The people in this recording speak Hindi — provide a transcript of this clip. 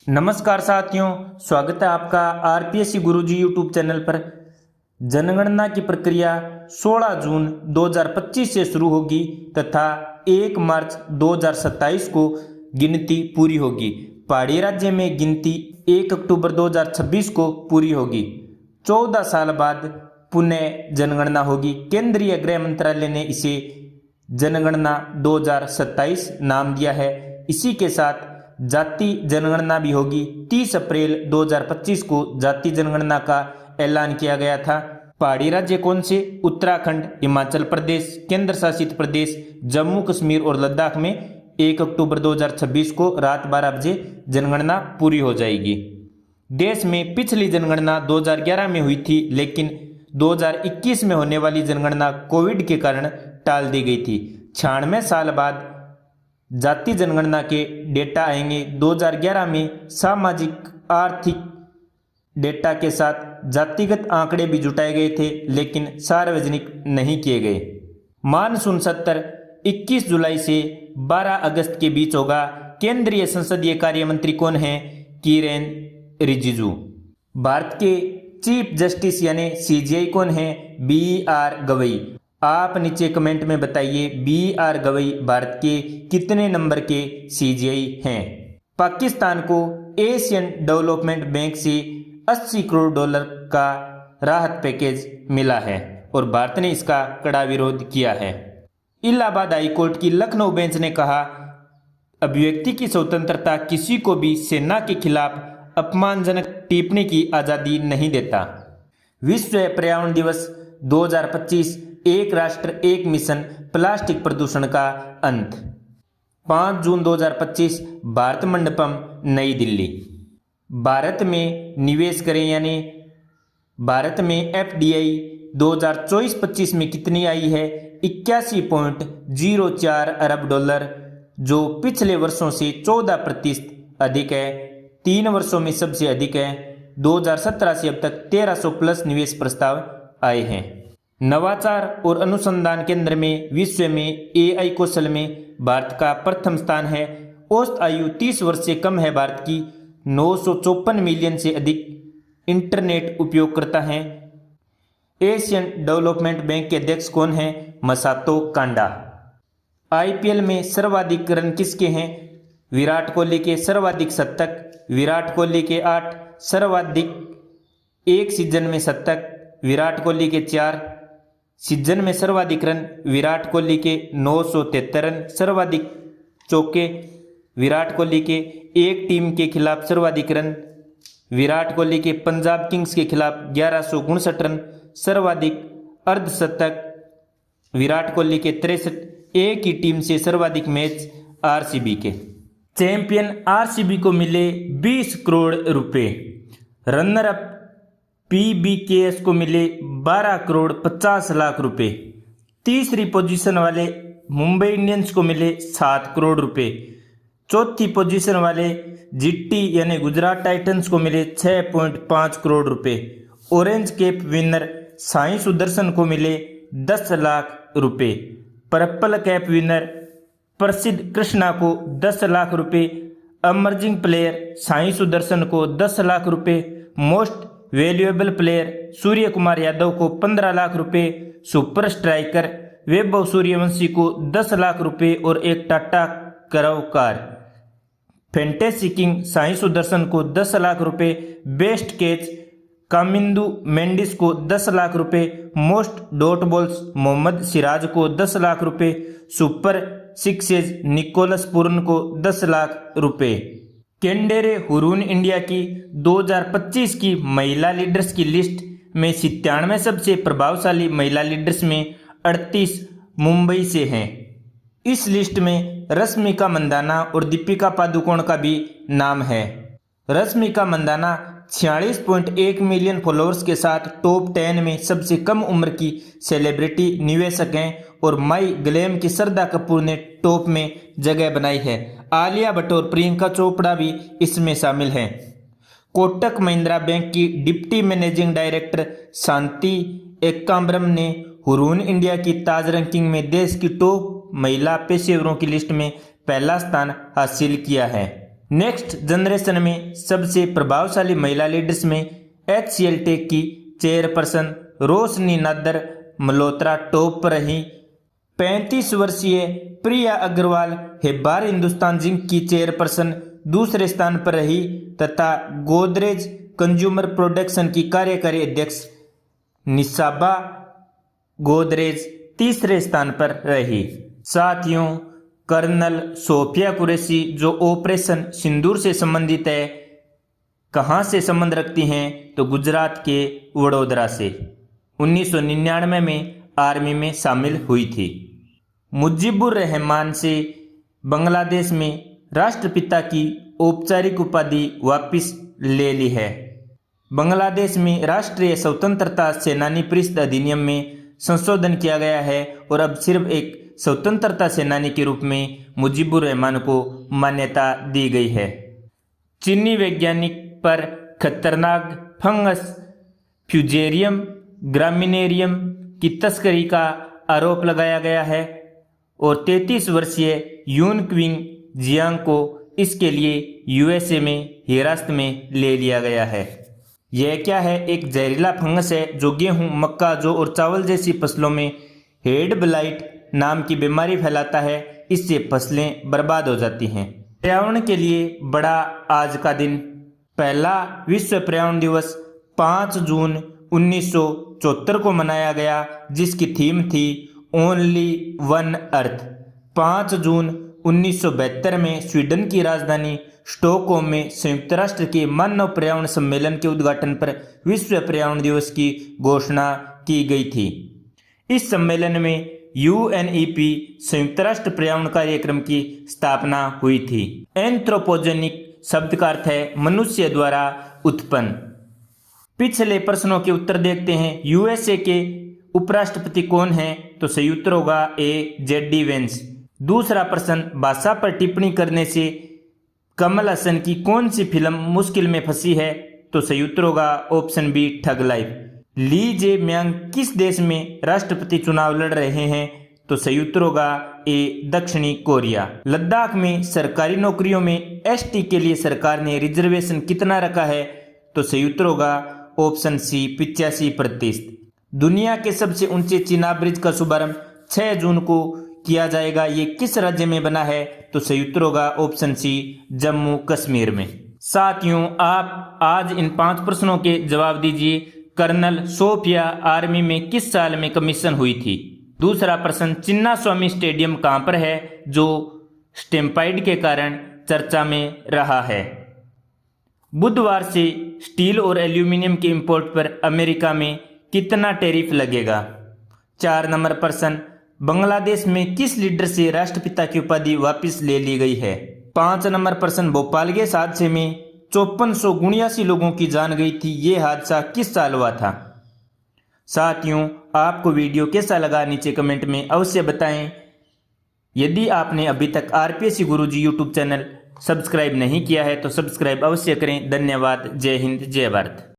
नमस्कार साथियों, स्वागत है आपका आरपीएससी गुरुजी यूट्यूब चैनल पर। जनगणना की प्रक्रिया 16 जून 2025 से शुरू होगी तथा 1 मार्च 2027 को गिनती पूरी होगी। पहाड़ी राज्य में गिनती 1 अक्टूबर 2026 को पूरी होगी। 14 साल बाद पुनः जनगणना होगी। केंद्रीय गृह मंत्रालय ने इसे जनगणना 2027 नाम दिया है। इसी के साथ जाति जनगणना भी होगी। 30 अप्रैल 2025 को जाति जनगणना का ऐलान किया गया था। पहाड़ी राज्य कौन से? उत्तराखंड, हिमाचल प्रदेश, केंद्र शासित प्रदेश जम्मू कश्मीर और लद्दाख में 1 अक्टूबर 2026 को रात 12 बजे जनगणना पूरी हो जाएगी। देश में पिछली जनगणना 2011 में हुई थी, लेकिन 2021 में होने वाली जनगणना कोविड के कारण टाल दी गई थी। 96 साल बाद जाति जनगणना के डेटा आएंगे। 2011 में सामाजिक आर्थिक डेटा के साथ जातिगत आंकड़े भी जुटाए गए थे, लेकिन सार्वजनिक नहीं किए गए। मानसून सत्र 21 जुलाई से 12 अगस्त के बीच होगा। केंद्रीय संसदीय कार्य मंत्री कौन हैं? किरेन रिजिजू। भारत के चीफ जस्टिस यानी सीजेआई कौन हैं? BR गवई। आप नीचे कमेंट में बताइए BR गवई भारत के कितने नंबर के सीजीआई हैं। पाकिस्तान को एशियन डेवलपमेंट बैंक से $80 करोड़ का राहत पैकेज मिला है और भारत ने इसका कड़ा विरोध किया है। इलाहाबाद हाईकोर्ट की लखनऊ बेंच ने कहा, अभिव्यक्ति की स्वतंत्रता किसी को भी सेना के खिलाफ अपमानजनक टिप्पणी की आज़ादी नहीं देता। विश्व पर्यावरण दिवस 2025 एक राष्ट्र एक मिशन प्लास्टिक प्रदूषण का अंत। 5 जून 2025 भारत मंडपम नई दिल्ली। भारत में निवेश करें यानी भारत में FDI 2024-25 में कितनी आई है? 81.04 अरब डॉलर, जो पिछले वर्षों से 14% अधिक है। 3 वर्षों में सबसे अधिक है। 2017 से अब तक 1300 प्लस निवेश प्रस्ताव आए हैं। नवाचार और अनुसंधान केंद्र में विश्व में AI कौशल में भारत का प्रथम स्थान है। औसत आयु 30 वर्ष से कम है। भारत की 954 मिलियन से अधिक इंटरनेट उपयोगकर्ता हैं। एशियन डेवलपमेंट बैंक के अध्यक्ष कौन हैं? मसातो कांडा। IPL में सर्वाधिक रन किसके हैं? विराट कोहली के सर्वाधिक शतक, विराट कोहली के 8 सर्वाधिक एक सीजन में शतक, विराट कोहली के 4 सीजन में सर्वाधिक रन, विराट कोहली के 973 रन सर्वाधिक चौके, विराट कोहली के एक टीम के खिलाफ सर्वाधिक रन, विराट कोहली के पंजाब किंग्स के खिलाफ 1159 रन सर्वाधिक अर्धशतक, विराट कोहली के 63 एक ही टीम से सर्वाधिक मैच RCB के। चैंपियन RCB को मिले 20 करोड़ रुपए। रनर अप PBKS को मिले 12 करोड़ 50 लाख रुपए। तीसरी पोजीशन वाले मुंबई इंडियंस को मिले 7 करोड़ रुपए। चौथी पोजीशन वाले GT यानी गुजरात टाइटंस को मिले 6.5 करोड़ रुपए। Orange cap winner Sai Sudharsan को मिले 10 लाख रुपए। पर्पल कैप विनर प्रसिद्ध कृष्णा को 10 लाख रुपए। अमर्जिंग प्लेयर साई सुदर्शन को 10 लाख रुपए। Most valuable player Surya Kumar Yadav को 15 लाख रुपए। सुपर स्ट्राइकर वैभव सूर्यवंशी को 10 लाख रुपए और एक Tata Curvv car. Fantasy king Sai Sudharsan को 10 लाख रुपए। बेस्ट कैच कामिंदु मेंडिस को 10 लाख रुपए। Most dot balls Mohammed Siraj को 10 लाख रुपए। सुपर सिक्सेज निकोलस पूरन को 10 लाख रुपए। केंडेरे हुरून इंडिया की 2025 की महिला लीडर्स की लिस्ट में 97 सबसे प्रभावशाली महिला लीडर्स में 38 मुंबई से हैं। इस लिस्ट में रश्मिका मंदाना और दीपिका पादुकोण का भी नाम है। रश्मिका मंदाना 46.1 मिलियन फॉलोअर्स के साथ टॉप 10 में सबसे कम उम्र की सेलिब्रिटी निवेशक हैं और माई ग्लैम की श्रद्धा कपूर ने टॉप में जगह बनाई है। आलिया भट्ट और प्रियंका चोपड़ा भी इसमें शामिल हैं। कोटक महिंद्रा बैंक की डिप्टी मैनेजिंग डायरेक्टर शांति एक्काम्बरम ने हुरून इंडिया की ताज रैंकिंग में देश की टॉप महिला पेशेवरों की लिस्ट में पहला स्थान हासिल किया है। नेक्स्ट जनरेशन में सबसे प्रभावशाली महिला लीडर्स में HCL टेक की चेयरपर्सन रोशनी नादर मल्होत्रा टॉप पर रही। 35 वर्षीय प्रिया अग्रवाल हेब्बार हिंदुस्तान जिंक की चेयरपर्सन दूसरे स्थान पर रही तथा गोदरेज कंज्यूमर प्रोडक्शन की कार्यकारी अध्यक्ष निशाबा गोदरेज तीसरे स्थान पर रही। साथियों, कर्नल सोफिया कुरैशी जो ऑपरेशन सिंदूर से संबंधित है, कहाँ से संबंध रखती हैं तो गुजरात के वडोदरा से 1999 में आर्मी में शामिल हुई थी। मुजीबुर रहमान से बांग्लादेश में राष्ट्रपिता की औपचारिक उपाधि वापस ले ली है। बांग्लादेश में राष्ट्रीय स्वतंत्रता सेनानी परिषद अधिनियम में संशोधन किया गया है और अब सिर्फ एक स्वतंत्रता सेनानी के रूप में मुजीबुर रहमान को मान्यता दी गई है। चीनी वैज्ञानिक पर खतरनाक फंगस फ्यूजेरियम ग्रामिनेरियम की तस्करी का आरोप लगाया गया है और 33 वर्षीय यून क्विंग जियांग को इसके लिए USA में हिरासत में ले लिया गया है। यह क्या है? एक जहरीला फंगस है जो गेहूं, मक्का, जौ और चावल जैसी फसलों में हेड ब्लाइट नाम की बीमारी फैलाता है। इससे फसलें बर्बाद हो जाती हैं। पर्यावरण के लिए बड़ा आज का दिन। पहला विश्व पर्यावरण दिवस 5 जून 1974 को मनाया गया, जिसकी थीम थी ओनली वन अर्थ। 5 जून 1972 में स्वीडन की राजधानी स्टॉकहोम में संयुक्त राष्ट्र के मानव पर्यावरण सम्मेलन के उद्घाटन पर विश्व पर्यावरण दिवस की घोषणा की गई थी। इस सम्मेलन में UNEP संयुक्त राष्ट्र पर्यावरण कार्यक्रम की स्थापना हुई थी। एंथ्रोपोजेनिक शब्द का अर्थ है मनुष्य द्वारा उत्पन्न। पिछले प्रश्नों के उत्तर देखते हैं। USA के उपराष्ट्रपति कौन हैं तो सही उत्तर होगा A. JD veins. दूसरा प्रश्न, भाषा पर टिप्पणी करने से कमल हसन की कौन सी फिल्म मुश्किल में फंसी है तो सही उत्तर होगा option B. Thug life. Lee Jae Myung किस देश में राष्ट्रपति चुनाव लड़ रहे हैं तो सही उत्तर होगा A. दक्षिणी कोरिया। लद्दाख में सरकारी नौकरियों में ST के लिए सरकार ने रिजर्वेशन कितना रखा है तो सही उत्तर होगा ऑप्शन C. 85%। दुनिया के सबसे ऊंचे चिनाब ब्रिज का शुभारंभ 6 जून को किया जाएगा। ये किस राज्य में बना है तो सही उत्तर होगा ऑप्शन C. जम्मू कश्मीर में। साथियों, आप आज इन 5 प्रश्नों के जवाब दीजिए। कर्नल सोफिया आर्मी में किस साल में कमीशन हुई थी? दूसरा प्रश्न, चिन्ना स्वामी स्टेडियम कहां पर है जो स्टेम्पाइड के कारण चर्चा में रहा है? बुधवार से स्टील और एल्यूमिनियम के इंपोर्ट पर अमेरिका में कितना टैरिफ लगेगा? 4 नंबर प्रश्न, बांग्लादेश में किस लीडर से राष्ट्रपिता की उपाधि वापस ले ली गई है? 5 नंबर प्रश्न, भोपाल के हादसे में 5479 लोगों की जान गई थी। ये हादसा किस साल हुआ था? साथियों, आपको वीडियो कैसा लगा नीचे कमेंट में अवश्य बताएं। यदि आपने अभी तक RPSC गुरुजी यूट्यूब चैनल सब्सक्राइब नहीं किया है तो सब्सक्राइब अवश्य करें। धन्यवाद। जय हिंद, जय भारत।